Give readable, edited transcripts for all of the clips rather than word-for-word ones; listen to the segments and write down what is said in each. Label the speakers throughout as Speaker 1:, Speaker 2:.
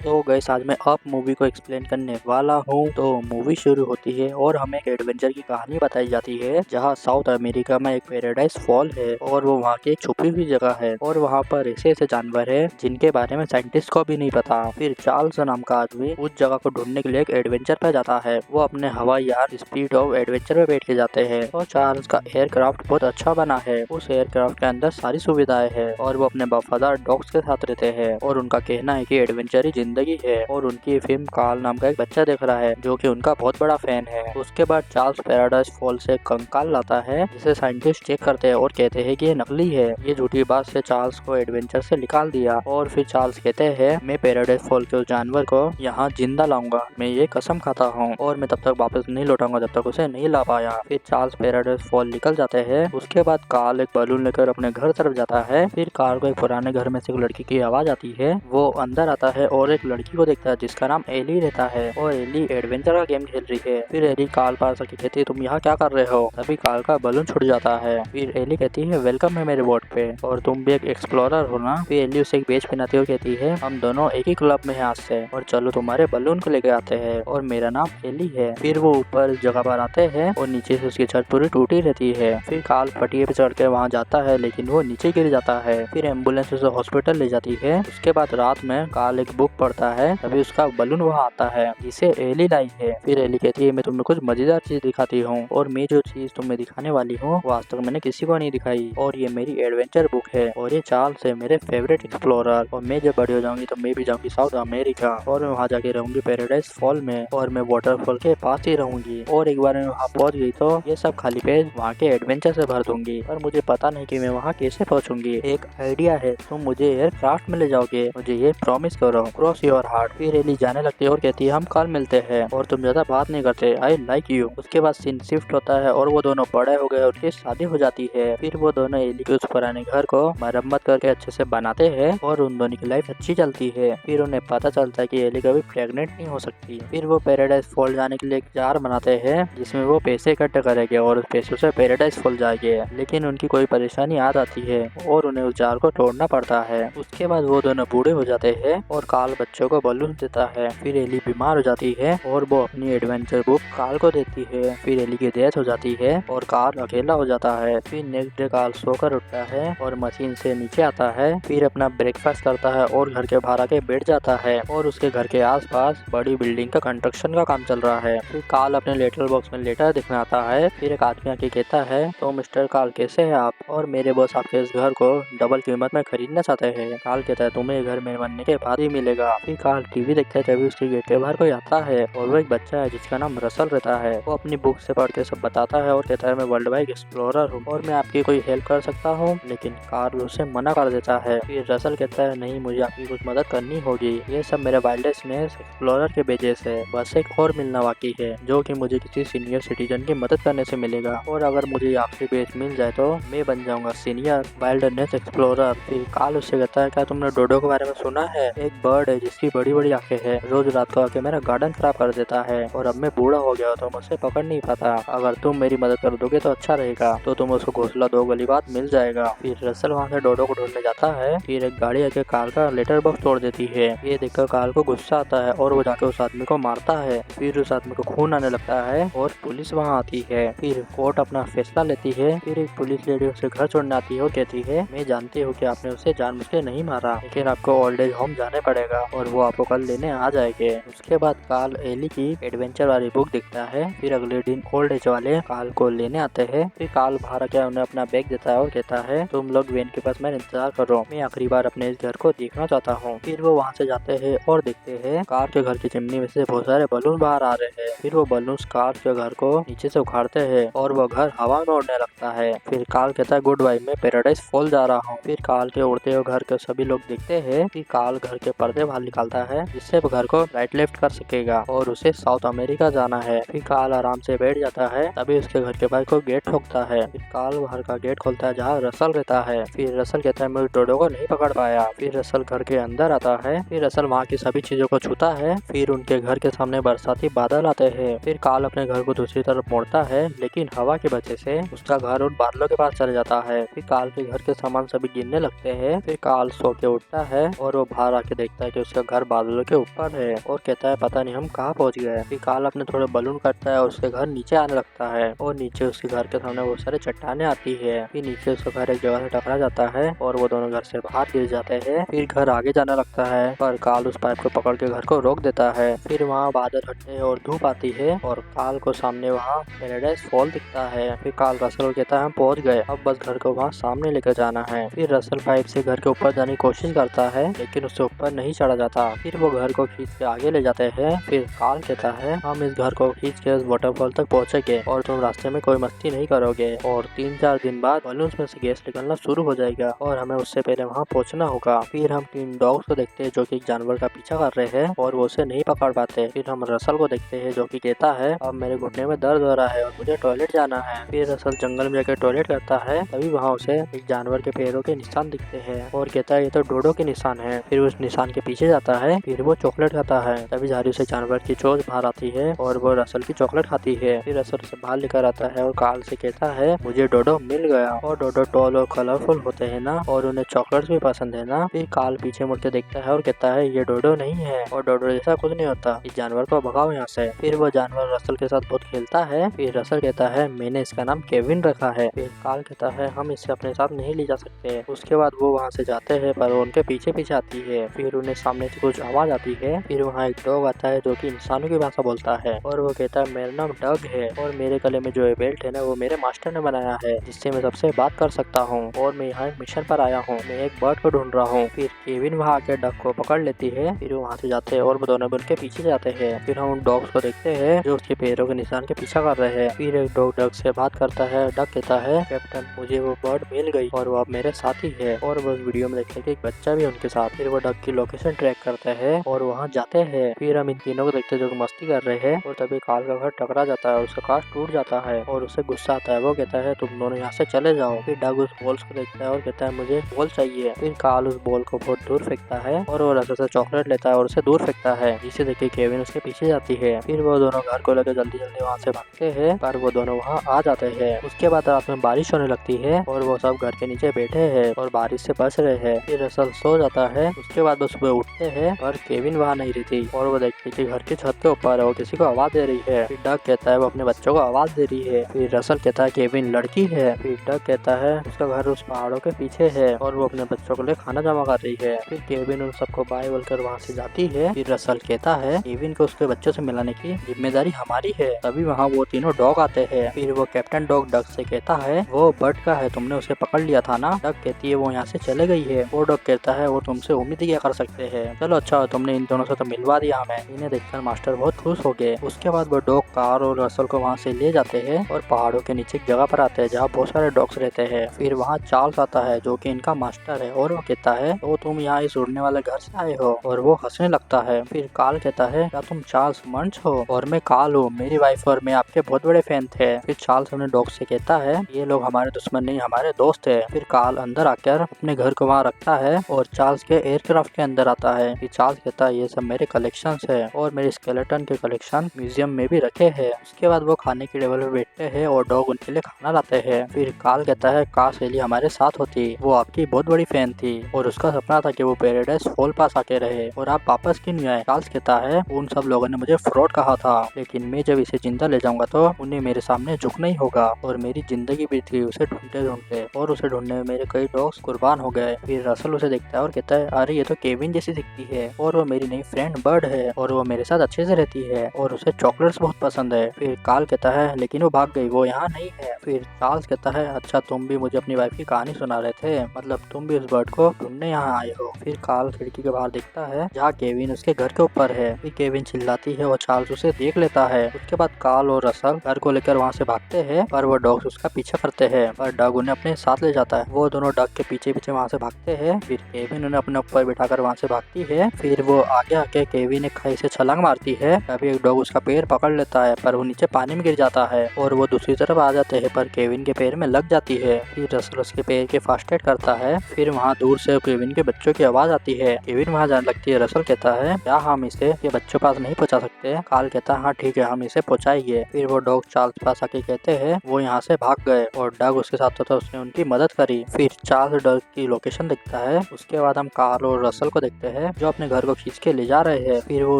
Speaker 1: तो गाइस आज मैं अप मूवी को एक्सप्लेन करने वाला हूँ। तो मूवी शुरू होती है और हमें एक एडवेंचर की कहानी बताई जाती है जहाँ साउथ अमेरिका में एक पैराडाइज फॉल है और वो वहाँ की छुपी हुई जगह है और वहाँ पर ऐसे ऐसे जानवर है जिनके बारे में साइंटिस्ट को भी नहीं पता। फिर चार्ल्स नाम का आदमी उस जगह को ढूंढने के लिए एक एडवेंचर पे जाता है। वो अपने हवाई यार स्पीड ऑफ एडवेंचर में बैठ के जाते हैं और चार्ल्स का एयरक्राफ्ट बहुत अच्छा बना है। उस एयरक्राफ्ट के अंदर सारी सुविधाएं है और वो अपने वफादार डॉग्स के साथ रहते हैं और उनका कहना है कि एडवेंचर ही जिंदगी है। और उनकी फिल्म कार्ल नाम का एक बच्चा देख रहा है जो कि उनका बहुत बड़ा फैन है। उसके बाद चार्ल्स पैराडाइज फॉल से कंकाल लाता है जिसे साइंटिस्ट चेक करते हैं और कहते हैं कि ये नकली है। ये झूठी बात से चार्ल्स को एडवेंचर से निकाल दिया और फिर चार्ल्स कहते हैं मैं पैराडाइज फॉल के उस जानवर को यहाँ जिंदा लाऊंगा, मैं ये कसम खाता हूँ और मैं तब तक वापस नहीं लौटाऊंगा जब तक उसे नहीं ला पाया। फिर चार्ल्स पैराडाइज फॉल निकल जाते हैं। उसके बाद कार्ल एक बलून लेकर अपने घर तरफ जाता है। फिर कार्ल को एक पुराने घर में से एक लड़की की आवाज आती है। वो अंदर आता है और एक लड़की को देखता है जिसका नाम एली रहता है और एली एडवेंचर का गेम खेल रही है। फिर एली कार्ल पास आके कहती है तुम यहाँ क्या कर रहे हो। तभी कार्ल का बलून छूट जाता है। फिर एली कहती है वेलकम है मेरे बोट पे और तुम भी एक एक्सप्लोरर हो ना। फिर एली उसे एक बेच पहनाती है और कहती है हम दोनों एक ही क्लब में हैं आज से और चलो तुम्हारे बलून को लेके आते हैं और मेरा नाम एली है। फिर वो ऊपर जगह पर आते हैं और नीचे से उसकी छत पूरी टूटी रहती है। फिर कार्ल पटिए पे चढ़ के वहाँ जाता है लेकिन वो नीचे गिर जाता है। फिर एम्बुलेंस उसे हॉस्पिटल ले जाती है। उसके बाद रात में कार्ल एक बुक पढ़ता है तभी उसका बलून वहाँ आता है जिसे एली लाई है। फिर एली कहती है मैं तुम्हें कुछ मजेदार चीज दिखाती हूँ और मैं जो चीज तुम्हें दिखाने वाली हूँ वो आज तक मैंने किसी को नहीं दिखाई और ये मेरी एडवेंचर बुक है और ये चार्ल्स है मेरे फेवरेट एक्सप्लोरर और मैं जब बड़ी हो जाऊंगी तो मैं भी जाऊंगी साउथ अमेरिका और मैं वहाँ जाके रहूंगी पैराडाइज फॉल में और मैं वाटरफॉल के पास ही रहूंगी और एक बार मैं वहाँ पहुँच गई तो ये सब खाली पेज वहाँ के एडवेंचर से भर दूंगी पर मुझे पता नहीं कि मैं वहाँ कैसे पहुँचूंगी। एक आइडिया है, तुम मुझे एयरक्राफ्ट में ले जाओगे, मुझे ये प्रॉमिस करो, क्रॉस योर हार्ट। फिर एली जाने लगती है और कहती है हम कल मिलते हैं और तुम ज्यादा बात नहीं करते, आई लाइक यू। उसके बाद सीन शिफ्ट होता है और वो दोनों बड़े हो गए और उनकी शादी हो जाती है। फिर वो दोनों एली के उस पुराने घर को मरम्मत करके अच्छे से बनाते हैं और उन दोनों की लाइफ अच्छी चलती है। फिर उन्हें पता चलता है कि एली कभी प्रेग्नेंट नहीं हो सकती। फिर वो पैराडाइज फॉल जाने के लिए एक जार बनाते हैं जिसमें वो पैसे इकट्ठे करेंगे और उस पैसों से पैराडाइज फॉल जाएंगे। लेकिन उनकी कोई परेशानी आ जाती है और उन्हें उस जार को तोड़ना पड़ता है। उसके बाद वो दोनों बूढ़े हो जाते हैं और कार्ल बच्चों को बलून देता है। फिर एली बीमार हो जाती है और वो अपनी एडवेंचर बुक कार्ल को देती है। फिर एली की डेथ हो जाती है और कार्ल अकेला हो जाता है। फिर नेक्स्ट डे कार्ल सोकर उठता है और मशीन से नीचे आता है। फिर अपना ब्रेकफास्ट करता है और घर के बाहर आके बैठ जाता है और उसके घर के आसपास बड़ी बिल्डिंग का कंस्ट्रक्शन का काम चल रहा है। फिर कार्ल अपने लेटर बॉक्स में लेटर दिखने आता है। फिर एक आदमी आके कहता है तो मिस्टर कार्ल कैसे है आप, और मेरे बॉस आपके इस घर को डबल कीमत में खरीदना चाहते हैं। कार्ल कहता है तुम्हें घर में बनने के बाद ही मिलेगा। फिर कार्ल टीवी देखता है तभी उसके गेट के बाहर कोई आता है और वो एक बच्चा है जिसका नाम रसल रहता है। वो अपनी बुक से पढ़ के सब बताता है और कहता है मैं वर्ल्ड वाइड एक्सप्लोरर हूँ और मैं आपकी कोई हेल्प कर सकता हूँ, लेकिन कार्ल उसे मना कर देता है। फिर रसल कहता है नहीं, मुझे आपकी कुछ मदद करनी होगी, ये सब मेरे वाइल्डनेस में एक्सप्लोरर के बेजे से बस एक और मिलना बाकी है जो कि मुझे किसी सीनियर सिटीजन की मदद करने से मिलेगा और अगर मुझे आपसे बेज मिल जाए तो मैं बन जाऊंगा सीनियर वाइल्डनेस एक्सप्लोरर। फिर कार्ल उससे कहता है क्या तुमने डोडो के बारे में सुना है, एक बर्ड है जिसकी बड़ी बड़ी आंखें हैं, रोज रात को आके मेरा गार्डन खराब कर देता है और अब मैं बूढ़ा हो गया तो मुझसे पकड़ नहीं पाता, अगर तुम मेरी मदद कर दोगे तो अच्छा रहेगा, तो तुम उसको घोंसला दो गली बात मिल जाएगा। फिर रसल वहाँ से डोडो को ढूंढने जाता है। फिर एक गाड़ी आके कार्ल का लेटर बॉक्स तोड़ देती है। ये देखकर कार्ल को गुस्सा आता है और वो जाके उस आदमी को मारता है। फिर उस आदमी को खून आने लगता है और पुलिस वहाँ आती है। फिर कोर्ट अपना फैसला लेती है। फिर एक पुलिस लेडी उसे घर छोड़ने आती है और कहती है मैं जानती हूँ कि आपने उसे जानबूझ के नहीं मारा, लेकिन आपको ओल्ड एज होम जाने पड़ेगा और वो आपको कल लेने आ जाएंगे। उसके बाद कार्ल एली की एडवेंचर वाली बुक दिखता है। फिर अगले दिन ओल्ड एज वाले कार्ल को लेने आते हैं। फिर कार्ल बाहर आकर उन्हें अपना बैग देता है और कहता है तुम लोग वैन के पास मेरा इंतजार करो, मैं आखिरी बार अपने इस घर को देखना चाहता हूँ। फिर वो वहाँ से जाते हैं और देखते हैं कार के घर की चिमनी में से बहुत सारे बलून बाहर आ रहे हैं। फिर वो बलून कार के घर को नीचे से उखाड़ते हैं और वो घर हवा में उड़ने लगता है। फिर कार्ल कहता है गुड बाय, मैं पैराडाइज फॉल जा रहा हूँ। फिर कार्ल के उड़ते हुए घर के सभी लोग देखते हैं कि कार्ल घर के पर्दे बाहर निकालता है जिससे वो घर को राइट लेफ्ट कर सकेगा और उसे साउथ अमेरिका जाना है। फिर कार्ल आराम से बैठ जाता है तभी उसके घर के भाई को गेट ठोकता है। फिर कार्ल घर का गेट खोलता है जहाँ रसल रहता है। फिर रसल कहता है मैं डोडो को नहीं पकड़ पाया। फिर रसल घर के अंदर आता है। फिर रसल वहाँ की सभी चीजों को छूता है। फिर उनके घर के सामने बरसाती बादल आते हैं। फिर कार्ल अपने घर को दूसरी तरफ मोड़ता है लेकिन हवा की वजह से उसका घर उन बादलों के पास चले जाता है। फिर कार्ल के घर के सामान सभी गिरने लगते हैं। फिर कार्ल सो के उठता है और वो बाहर आके देखता है कि उसका घर बादलों के ऊपर है और कहता है पता नहीं हम कहाँ पहुँच गए। फिर काल अपने थोड़े बलून करता है और उसके घर नीचे आने लगता है और नीचे उसके घर के सामने बहुत सारे चट्टाने आती है। फिर नीचे उसका घर एक जगह से टकरा जाता है और वो दोनों घर से बाहर गिर जाते हैं। फिर घर आगे जाने लगता है पर काल उस पाइप को पकड़ के घर को रोक देता है। फिर वहाँ बादल हटते हैं और धूप आती है और काल को सामने वहाँ पैराडाइज फॉल दिखता है। फिर काल रसल को कहता है हम पहुँच गए, अब बस घर को वहाँ सामने लेकर जाना है। फिर रसल पाइप से घर के ऊपर जाने की कोशिश करता है लेकिन उससे ऊपर नहीं चढ़ा जाता। फिर वो घर को खींच के आगे ले जाते हैं। फिर काल कहता है हम इस घर को खींच के उस वाटरफॉल तक पहुँचेंगे और तुम रास्ते में कोई मस्ती नहीं करोगे और 3-4 दिन बाद बलून में से गैस निकलना शुरू हो जाएगा और हमें उससे पहले वहाँ पहुँचना होगा। फिर हम 3 डॉग्स को देखते हैं जो कि एक जानवर का पीछा कर रहे हैं और वो उसे नहीं पकड़ पाते। फिर हम रसल को देखते हैं जो कि कहता है अब मेरे घुटने में दर्द हो रहा है और मुझे टॉयलेट जाना है। फिर रसल जंगल में जाकर टॉयलेट करता है, तभी वहाँ उसे एक जानवर के पैरों के निशान दिखते हैं और कहता है ये तो डोडो के निशान है। फिर उस निशान के पीछे जाता है, फिर वो चॉकलेट खाता है, तभी झाड़ी से जानवर की चोंच बाहर आती है और वो रसल की चॉकलेट खाती है। फिर रसल उसे बाहर लेकर आता है और काल से कहता है मुझे डोडो मिल गया और डोडो टॉल और कलरफुल होते हैं ना और उन्हें चॉकलेट्स भी पसंद है ना। फिर काल पीछे मुड़ के देखता है और कहता है ये डोडो नहीं है और डोडो जैसा कुछ नहीं होता, इस जानवर को भगाओ यहाँ से। फिर वो जानवर रसल के साथ बहुत खेलता है। फिर रसल कहता है मैंने इसका नाम केविन रखा है। फिर काल कहता है हम इसे अपने साथ नहीं ले जा सकते। उसके बाद वो वहाँ से जाते हैं पर वो उनके पीछे पीछे आती है। फिर उन्हें सामने से कुछ आवाज आती है। फिर वहाँ एक डॉग आता है जो कि इंसानों की भाषा बोलता है और वो कहता है मेरा नाम डग है और मेरे गले में जो ये बेल्ट है ना वो मेरे मास्टर ने बनाया है जिससे मैं सबसे बात कर सकता हूँ और मैं यहाँ एक मिशन पर आया हूँ, मैं एक बर्ड को ढूंढ रहा हूँ। फिर केविन वहाँ आके डग को पकड़ लेती है। फिर वहाँ से जाते हैं और वो दोनों उनके पीछे जाते हैं। फिर हम उन डॉग्स को देखते हैं जो उसके पैरों के निशान के पीछा कर रहे हैं। फिर एक डॉग डग से बात करता है। डग कहता है कैप्टन मुझे वो बर्ड मिल गई और वो अब मेरे साथी है और वो वीडियो में देखते हैं एक बच्चा भी उनके साथ। फिर वो डग की लोकेशन ट्रैक करते हैं और वहाँ जाते हैं। फिर हम इन तीनों को देखते हैं जो मस्ती कर रहे हैं और तभी काल का घर टकरा जाता है और उसका कांच टूट जाता है और उसे गुस्सा आता है। वो कहता है तुम दोनों यहाँ से चले जाओ। फिर डग उस बॉल्स को देखता है और कहता है मुझे बॉल चाहिए। फिर काल उस बॉल को बहुत दूर फेंकता है और वो रस्से से चॉकलेट लेता है और उसे दूर फेंकता है जिसे देख के केविन उसके पीछे जाती है। फिर वो दोनों घर को लेकर जल्दी जल्दी वहाँ से भागते हैं पर वो दोनों वहाँ आ जाते हैं। उसके बाद रात में बारिश होने लगती है और वो सब घर के नीचे बैठे हैं और बारिश से बच रहे हैं। फिर रसल सो जाता है। उसके बाद वो सुबह उठते हैं पर केविन वहाँ नहीं रहती और वो देखते कि घर की छत के ऊपर है, वो किसी को आवाज दे रही है। फिर डग कहता है वो अपने बच्चों को आवाज दे रही है। फिर रसल कहता है केविन लड़की है। फिर डग कहता है उसका घर उस पहाड़ों के पीछे है और वो अपने बच्चों को लिए खाना जमा कर रही है। फिर केविन उन सबको बाय बोलकर वहाँ से जाती है। फिर रसल कहता है केविन को उसके बच्चों से मिलाने की जिम्मेदारी हमारी है। तभी वहाँ वो तीनों डॉग आते हैं। फिर वो कैप्टन डॉग डग से कहता है वो बर्ड का है, तुमने उसे पकड़ लिया था ना। डग कहती है वो यहाँ से चले गई है। वो डॉग कहता है वो तुमसे उम्मीद क्या कर सकते हैं, चलो अच्छा तुमने इन दोनों से तो मिलवा दिया हमें। इन्हें देखकर मास्टर बहुत खुश हो गए। उसके बाद वो डॉग कार और रसल को वहाँ से ले जाते हैं और पहाड़ों के नीचे एक जगह पर आते हैं जहाँ बहुत सारे डॉग्स रहते हैं। फिर वहाँ चार्ल्स आता है जो कि इनका मास्टर है और वो कहता है तो तुम यहाँ इस उड़ने वाले घर से आए हो और वो हंसने लगता है। फिर काल कहता है क्या तुम चार्ल्स मंच हो और मैं काल हूँ, मेरी वाइफ और मैं आपके बहुत बड़े फैन थे। फिर चार्ल्स अपने डॉग से कहता है ये लोग हमारे दुश्मन नहीं हमारे दोस्त है। फिर काल अंदर आकर अपने घर को वहाँ रखता है और चार्ल्स के एयरक्राफ्ट के अंदर आता है। फिर चार्ल्स कहता है ये सब मेरे कलेक्शंस है और मेरे स्केलेटन के कलेक्शन म्यूजियम में भी रखे हैं। उसके बाद वो खाने की टेबल पर बैठते हैं और डॉग उनके लिए खाना लाते हैं। फिर काल कहता है काश एली हमारे साथ होती, वो आपकी बहुत बड़ी फैन थी और उसका सपना था कि वो पैराडाइज फॉल पास आके रहे और आप वापस क्यों नहीं आए। चार्ल्स कहता है उन सब लोगों ने मुझे फ्रॉड कहा था लेकिन मैं जब इसे जिंदा ले जाऊंगा तो उन्हें मेरे सामने झुकना ही होगा और मेरी जिंदगी बीत गई उसे ढूंढते ढूंढते और उसे ढूंढने में मेरे कई डॉग्स कुर्बान हो गए। फिर रसल उसे देखता है और कहता है अरे ये तो केविन जैसी दिखती है और वो मेरी नई फ्रेंड बर्ड है और वो मेरे साथ अच्छे से रहती है और उसे चॉकलेट्स बहुत पसंद है। फिर काल कहता है लेकिन वो भाग गई, वो यहाँ नहीं है। फिर चार्ल्स कहता है अच्छा तुम भी मुझे अपनी वाइफ की कहानी सुना रहे थे, मतलब तुम भी उस बर्ड को ढूंढने यहाँ आए हो। फिर काल खिड़की के बाहर दिखता है जहाँ केविन उसके घर के ऊपर है। फिर केविन चिल्लाती है और चार्ल्स उसे देख लेता है। उसके बाद काल और रसल घर को लेकर वहाँ से भागते हैं पर वो डॉग्स उसका पीछा करते हैं पर डग उन्हें अपने साथ ले जाता है। वो दोनों डग के पीछे पीछे वहाँ से भागते हैं। फिर केविन उन्हें अपने ऊपर बिठाकर वहाँ से भागती है। फिर वो आगे आके केविन एक खाई से छलांग मारती है। तभी एक डॉग उसका पैर पकड़ लेता है पर वो नीचे पानी में गिर जाता है और वो दूसरी तरफ आ जाते हैं पर केविन के पैर में लग जाती है। फिर रसल उसके पैर के फर्स्ट एड करता है। फिर वहाँ दूर से केविन के बच्चों की आवाज आती है। केविन वहाँ जाने लगती है। रसल कहता है क्या हम इसे ये बच्चों पास नहीं पहुँचा सकते। काल कहता है हाँ ठीक है हम इसे पहुँचाएंगे। फिर वो डॉग चार्ल्स पास आके कहते हैं वो यहाँ से भाग गए और डग उसके साथ था उसने उनकी मदद करी। फिर चार्ल्स डग की लोकेशन दिखता है। उसके बाद हम कार्ल और रसल को देखते हैं जो अपने घर को खींच के ले जा रहे हैं। फिर वो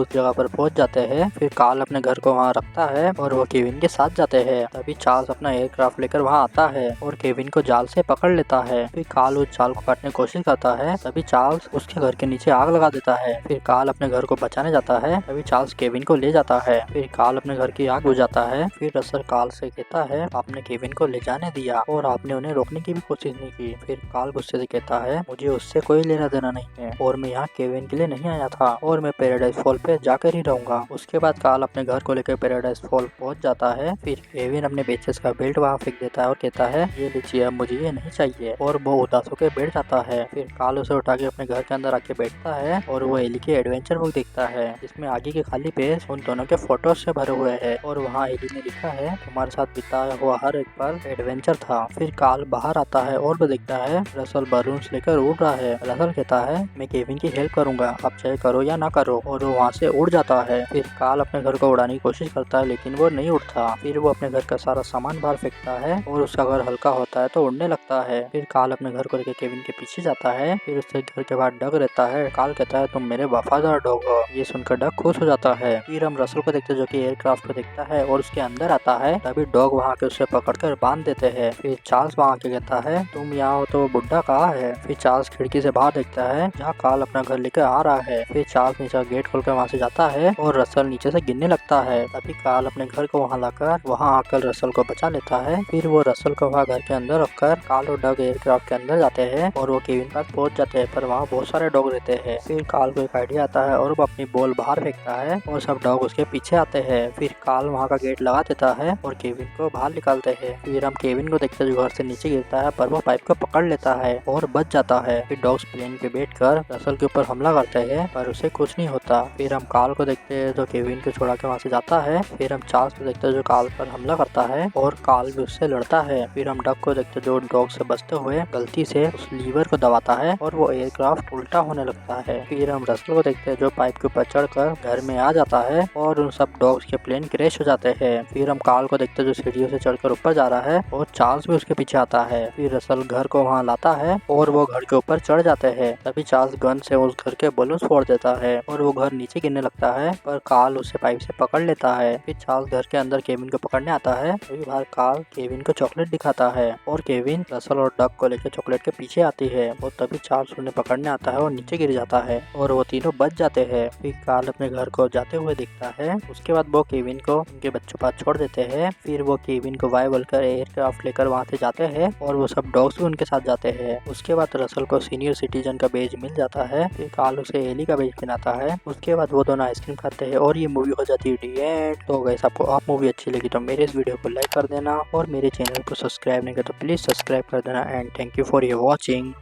Speaker 1: उस जगह पर पहुंच जाते हैं। फिर कार्ल अपने घर को वहाँ रखता है और वो केविन के साथ जाते हैं। तभी चार्ल्स अपना एयरक्राफ्ट लेकर वहाँ आता है और केविन को जाल से पकड़ लेता है। फिर कार्ल उस जाल को काटने की कोशिश करता है। तभी चार्ल्स उसके घर के नीचे आग लगा देता है। फिर कार्ल अपने घर को बचाने जाता है। तभी चार्ल्स केविन को ले जाता है। फिर कार्ल अपने घर की आग बुझाता है। फिर रसल कार्ल से कहता है आपने केविन को ले जाने दिया और आपने उन्हें रोकने की भी कोशिश नहीं की। फिर कार्ल गुस्से से कहता है मुझे उससे कोई लेना देना नहीं है और मैं यहाँ केविन के लिए नहीं आया था और मैं पैराडाइज फॉल पे जाकर ही रहूंगा। उसके बाद कार्ल अपने घर को लेकर पैराडाइज फॉल पहुंच जाता है। फिर केविन अपने बेचेस का बेल्ट वहाँ फेंक देता है और कहता है ये लीजिए अब मुझे ये नहीं चाहिए और वो उदास होकर बैठ जाता है। फिर कार्ल उसे उठा के अपने घर के अंदर आके बैठता है और वो एली की एडवेंचर बुक देखता है जिसमें आगे के खाली पेज उन दोनों के फोटोज से भरे हुए हैं और वहाँ एली ने लिखा है तुम्हारे साथ बिताया हुआ हर एक पल एडवेंचर था। फिर कार्ल बाहर आता है और वो देखता है रसल बलून्स लेकर उड़ रहा है। रसल कहता है मैं केविन की हेल्प करूंगा आप चाहे करो या ना करो और वो वहाँ से उड़ जाता है। फिर कार्ल अपने घर को उड़ाने की कोशिश करता है लेकिन वो नहीं उड़ता। फिर वो अपने घर का सारा सामान बाहर फेंकता है और उसका घर हल्का होता है तो उड़ने लगता है। फिर कार्ल अपने घर को लेकर केविन के पीछे जाता है। फिर उसके घर के बाहर डग रहता है। कार्ल कहता है तुम मेरे वफादार डॉग हो। ये सुनकर डग खुश हो जाता है। फिर हम रसल को देखते हैं जो कि एयरक्राफ्ट को देखता है और उसके अंदर आता है। तभी डॉग वहाँ के उसे पकड़कर बांध देते हैं। फिर चार्ल्स वहाँ के कहता है तुम यहाँ हो तो बुड्ढा कहाँ है। फिर चार्ल्स खिड़की से बाहर देखता है जहाँ कार्ल अपना घर लेकर आ रहा है। फिर चार्ल्स नीचे गेट खोलकर वहाँ से जाता है और रसल नीचे से गिरने लगता है। तभी कार्ल अपने घर को वहाँ लाकर वहाँ आकर रसल को बचा लेता है। फिर वो रसल को वहाँ घर के अंदर रखकर कार्ल और डग एयरक्राफ्ट के अंदर जाते हैं और वो केविन पास पहुँच जाते हैं पर वहाँ बहुत सारे डॉग रहते हैं। फिर कार्ल को एक आइडिया आता है और वो अपनी बॉल बाहर फेंकता है और सब डॉग उसके पीछे आते हैं। फिर कार्ल वहाँ का गेट लगा देता है और केविन को बाहर निकालते हैं। फिर हम केविन को देखते हैं जो घर से नीचे गिरता है पर वो पाइप को पकड़ लेता है और बच जाता है। फिर डॉग्स प्लेन पे बैठकर रसल के ऊपर हमला करते हैं पर उसे कुछ नहीं होता। फिर हम कार्ल को देखते हैं जो केविन को छोड़ा के वहाँ से जाता है। फिर हम चार्ल्स को देखते हैं जो कार्ल पर हमला करता है और कार्ल भी उससे लड़ता है। फिर हम डग को देखते हैं जो डॉग से बचते हुए गलती से उस लीवर को दबाता है और वो एयरक्राफ्ट उल्टा होने लगता है। फिर हम रसल को देखते हैं जो पाइप के ऊपर चढ़कर घर में आ जाता है और उन सब डॉग्स के प्लेन क्रैश हो जाते हैं। फिर हम कार्ल को देखते हैं जो सीढ़ियों से चढ़कर ऊपर जा रहा है और चार्ल्स भी उसके पीछे आता है। फिर रसल घर को वहाँ लाता है और वो घर के ऊपर चढ़ जाते हैं। तभी चार्ल्स गन से उस घर के बलून फोड़ देता है और वो घर नीचे गिरने लगता है पर कार्ल उसे पाइप से पकड़ लेता है। फिर चार्ल्स घर के अंदर केविन को पकड़ने आता है। तभी बाहर कार्ल केविन को चॉकलेट दिखाता है और केविन रसल और डग को लेकर चॉकलेट के पीछे आती है और तभी चार्ल्स उन्हें पकड़ने आता है और नीचे गिर जाता है और वो तीनों बच जाते हैं। फिर कार्ल अपने घर को जाते हुए दिखता है। उसके बाद वो केविन को उनके बच्चों पास छोड़ देते हैं। फिर वो केविन को वाई बोलकर एयरक्राफ्ट लेकर वहाँ से जाते हैं और वो सब डॉग्स भी उनके साथ जाते हैं। उसके बाद रसल को सीनियर सिटीजन का बेज मिल जाता है। फिर कार्ल उसे एली का बेज पहनाता है। उसके बाद वो दोनों आइसक्रीम खाते हैं और ये मूवी हो जाती है दी एंड। तो गाइस आपको आप मूवी अच्छी लगी तो मेरे इस वीडियो को लाइक कर देना और मेरे चैनल को सब्सक्राइब नहीं किया तो प्लीज सब्सक्राइब कर देना and thank you for your watching.